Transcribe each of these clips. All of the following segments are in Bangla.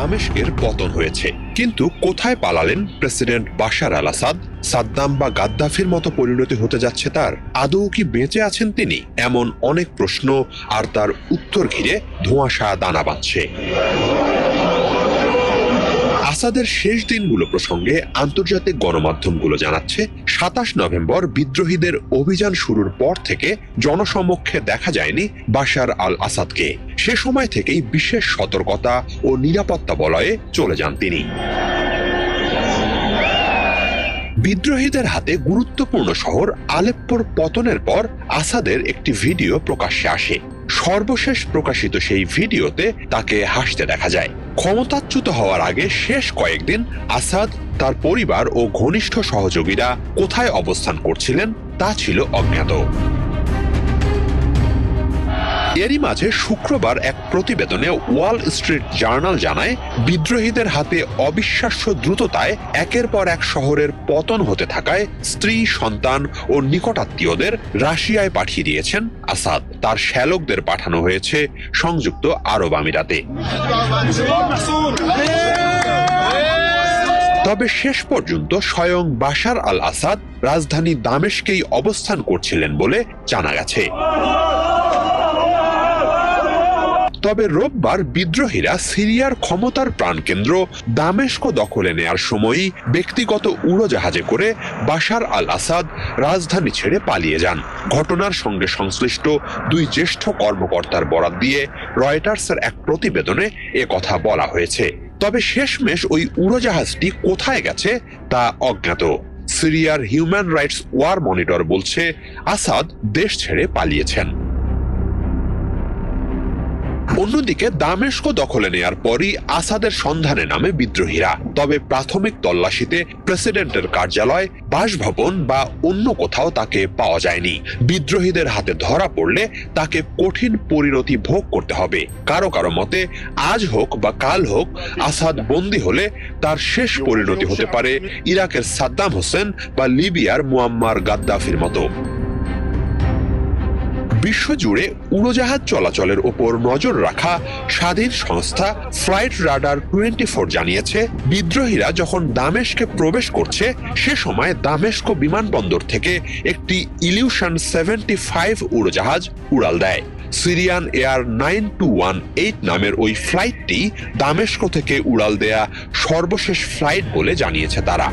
দামেস্কের পতন হয়েছে, কিন্তু কোথায় পালালেন প্রেসিডেন্ট বাশার আল আসাদ? সাদ্দাম বা গাদ্দাফির মতো পরিণতি হতে যাচ্ছে তার? আদৌ কি বেঁচে আছেন তিনি? এমন অনেক প্রশ্ন আর তার উত্তর ঘিরে ধোঁয়াশা দানা বাঁধছে। আসাদের শেষ দিনগুলো প্রসঙ্গে আন্তর্জাতিক গণমাধ্যমগুলো জানাচ্ছে ২৭ নভেম্বর বিদ্রোহীদের অভিযান শুরুর পর থেকে জনসমক্ষে দেখা যায়নি বাশার আল আসাদকে। সে সময় থেকেই বিশেষ সতর্কতা ও নিরাপত্তা বলয়ে চলে যান তিনি। বিদ্রোহীদের হাতে গুরুত্বপূর্ণ শহর আলেপ্পোর পতনের পর আসাদের একটি ভিডিও প্রকাশ্যে আসে। সর্বশেষ প্রকাশিত সেই ভিডিওতে তাকে হাসতে দেখা যায়। ক্ষমতাচ্যুত হওয়ার আগে শেষ কয়েকদিন আসাদ, তার পরিবার ও ঘনিষ্ঠ সহযোগীরা কোথায় অবস্থান করছিলেন তা ছিল অজ্ঞাত। এরই মাঝে শুক্রবার এক প্রতিবেদনে ওয়াল স্ট্রিট জার্নাল জানায়, বিদ্রোহীদের হাতে অবিশ্বাস্য দ্রুততায় একের পর এক শহরের পতন হতে থাকায় স্ত্রী, সন্তান ও নিকটাত্মীয়দের রাশিয়ায় পাঠিয়ে দিয়েছেন আসাদ। তার শ্যালকদের পাঠানো হয়েছে সংযুক্ত আরব আমিরাতে। তবে শেষ পর্যন্ত স্বয়ং বাশার আল আসাদ রাজধানী দামেস্কেই অবস্থান করছিলেন বলে জানা গেছে। তবে রোববার বিদ্রোহীরা সিরিয়ার ক্ষমতার প্রাণকেন্দ্র দামেস্ক দখলে নেয়ার সময়ই ব্যক্তিগত উড়োজাহাজে করে বাশার আল আসাদ রাজধানী ছেড়ে পালিয়ে যান। ঘটনার সঙ্গে সংশ্লিষ্ট দুই জ্যেষ্ঠ কর্মকর্তার বরাত দিয়ে রয়টার্সের এক প্রতিবেদনে কথা বলা হয়েছে। তবে শেষমেশ ওই উড়োজাহাজটি কোথায় গেছে তা অজ্ঞাত। সিরিয়ার হিউম্যান রাইটস ওয়ার মনিটর বলছে, আসাদ দেশ ছেড়ে পালিয়েছেন। অন্যদিকে দামেস্ক দখলে নেয়ার পরই আসাদের সন্ধানে নামে বিদ্রোহীরা। তবে প্রাথমিক তল্লাশিতে প্রেসিডেন্টের কার্যালয়, বাসভবন বা অন্য কোথাও তাকে পাওয়া যায়নি। বিদ্রোহীদের হাতে ধরা পড়লে তাকে কঠিন পরিণতি ভোগ করতে হবে। কারো কারো মতে আজ হোক বা কাল হোক আসাদ বন্দী হলে তার শেষ পরিণতি হতে পারে ইরাকের সাদ্দাম হোসেন বা লিবিয়ার মুয়াম্মার গাদ্দাফির মতো। বিশ্বজুড়ে উড়োজাহাজ চলাচলের ওপর নজর রাখা স্বাধীন সংস্থা ফ্লাইট রাডার 24 জানিয়েছে, বিদ্রোহীরা যখন দামেস্কে প্রবেশ করছে সে সময় দামেস্ক বিমানবন্দর থেকে একটি ইলিউশন 75 উড়োজাহাজ উড়াল দেয়। সিরিয়ান এয়ার 9218 নামের ওই ফ্লাইটটি দামেস্ক থেকে উড়াল দেয়া সর্বশেষ ফ্লাইট বলে জানিয়েছে তারা।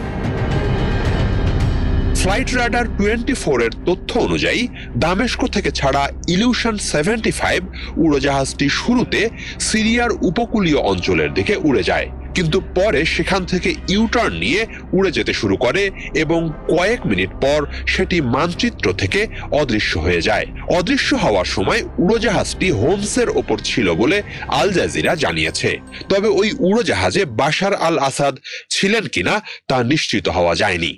ফ্লাইট রাডার 24 এর তথ্য অনুযায়ী দামেস্ক থেকে ছাড়া ইলিউশন 75 উড়োজাহাজটি শুরুতে সিরিয়ার উপকূলীয় অঞ্চলের দিকে উড়ে যায়, কিন্তু পরে সেখান থেকে ইউটার্ন নিয়ে উড়ে যেতে শুরু করে এবং কয়েক মিনিট পর সেটি মানচিত্র থেকে অদৃশ্য হয়ে যায়। অদৃশ্য হওয়ার সময় উড়োজাহাজটি হোমসের ওপর ছিল বলে আল জাজিরা জানিয়েছে। তবে ওই উড়োজাহাজে বাশার আল আসাদ ছিলেন কিনা তা নিশ্চিত হওয়া যায়নি।